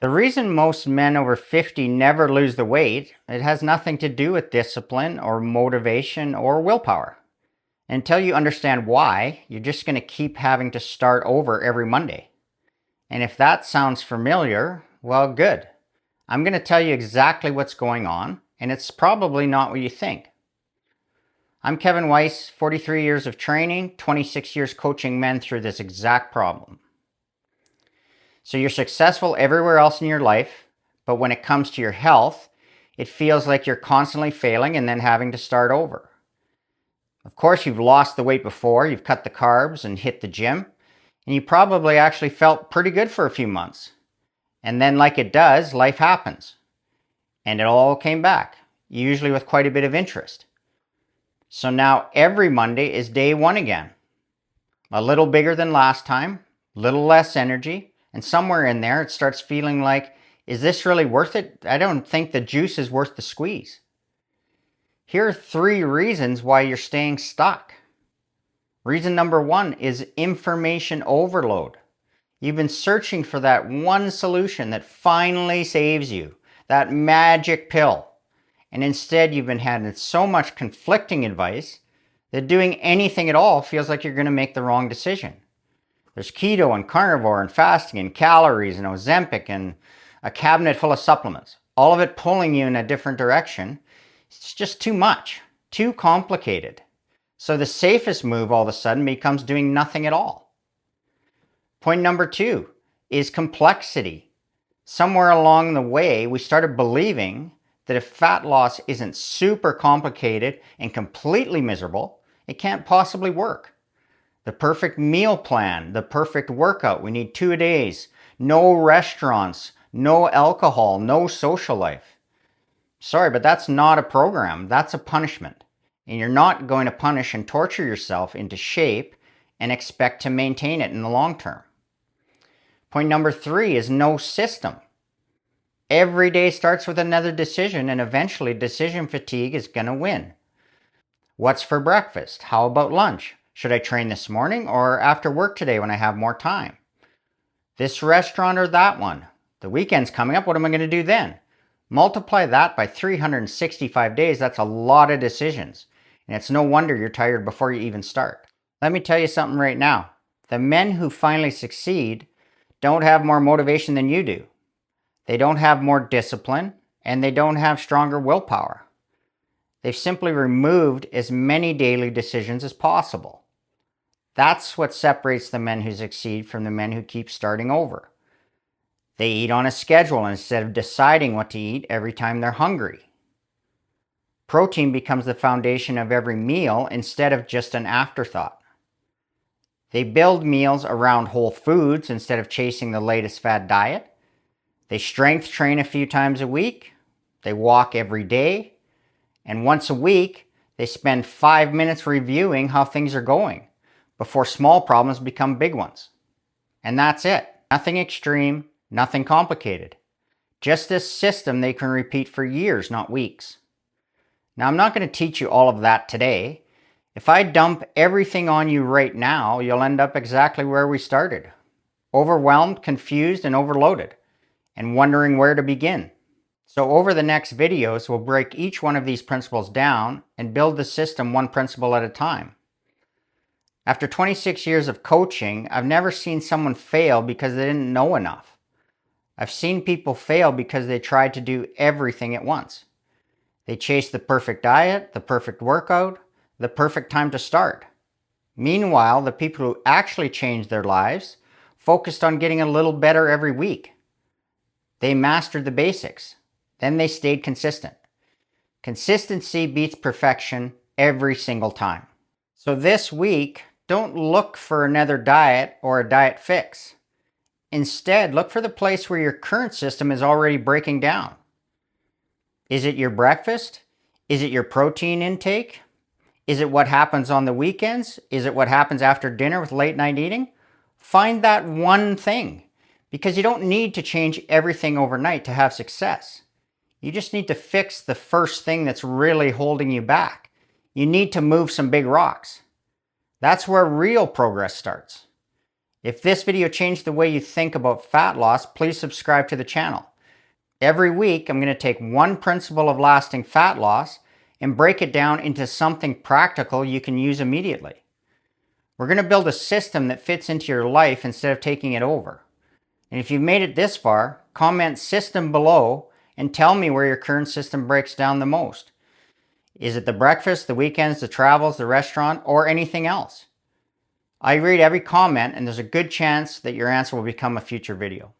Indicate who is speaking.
Speaker 1: The reason most men over 50 never lose the weight, it has nothing to do with discipline or motivation or willpower. Until you understand why, you're just going to keep having to start over every Monday. And if that sounds familiar, well, good. I'm going to tell you exactly what's going on, and it's probably not what you think. I'm Kevin Weiss, 43 years of training, 26 years coaching men through this exact problem. So you're successful everywhere else in your life, but when it comes to your health, it feels like you're constantly failing and then having to start over. Of course, you've lost the weight before, you've cut the carbs and hit the gym, and you probably actually felt pretty good for a few months. And then, like it does, life happens. And it all came back, usually with quite a bit of interest. So now every Monday is day one again. A little bigger than last time, a little less energy, and somewhere in there it starts feeling like, is this really worth it? I don't think the juice is worth the squeeze. Here are 3 reasons why you're staying stuck. Reason number 1 is information overload. You've been searching for that one solution that finally saves you, that magic pill. And instead you've been having so much conflicting advice that doing anything at all feels like you're going to make the wrong decision. There's keto and carnivore and fasting and calories and Ozempic and a cabinet full of supplements. All of it pulling you in a different direction. It's just too much, too complicated. So the safest move all of a sudden becomes doing nothing at all. Point number 2 is complexity. Somewhere along the way, we started believing that if fat loss isn't super complicated and completely miserable, it can't possibly work. The perfect meal plan, the perfect workout, we need 2 days, no restaurants, no alcohol, no social life. Sorry, but that's not a program, that's a punishment. And you're not going to punish and torture yourself into shape and expect to maintain it in the long term. Point number 3 is no system. Every day starts with another decision, and eventually decision fatigue is going to win. What's for breakfast? How about lunch? Should I train this morning or after work today when I have more time? This restaurant or that one? The weekend's coming up, what am I going to do then? Multiply that by 365 days, that's a lot of decisions. And it's no wonder you're tired before you even start. Let me tell you something right now. The men who finally succeed don't have more motivation than you do. They don't have more discipline, and they don't have stronger willpower. They've simply removed as many daily decisions as possible. That's what separates the men who succeed from the men who keep starting over. They eat on a schedule instead of deciding what to eat every time they're hungry. Protein becomes the foundation of every meal instead of just an afterthought. They build meals around whole foods instead of chasing the latest fad diet. They strength train a few times a week. They walk every day. And once a week, they spend 5 minutes reviewing how things are going before small problems become big ones. And that's it. Nothing extreme, nothing complicated. Just this system they can repeat for years, not weeks. Now, I'm not going to teach you all of that today. If I dump everything on you right now, you'll end up exactly where we started. Overwhelmed, confused, and overloaded, and wondering where to begin. So over the next videos, we'll break each one of these principles down and build the system one principle at a time. After 26 years of coaching, I've never seen someone fail because they didn't know enough. I've seen people fail because they tried to do everything at once. They chased the perfect diet, the perfect workout, the perfect time to start. Meanwhile, the people who actually changed their lives focused on getting a little better every week. They mastered the basics. Then they stayed consistent. Consistency beats perfection every single time. So this week, don't look for another diet or a diet fix. Instead, look for the place where your current system is already breaking down. Is it your breakfast? Is it your protein intake? Is it what happens on the weekends? Is it what happens after dinner with late night eating? Find that one thing, because you don't need to change everything overnight to have success. You just need to fix the first thing that's really holding you back. You need to move some big rocks. That's where real progress starts. If this video changed the way you think about fat loss, please subscribe to the channel. Every week, I'm going to take one principle of lasting fat loss and break it down into something practical you can use immediately. We're going to build a system that fits into your life instead of taking it over. And if you've made it this far, comment system below and tell me where your current system breaks down the most. Is it the breakfast, the weekends, the travels, the restaurant, or anything else? I read every comment, and there's a good chance that your answer will become a future video.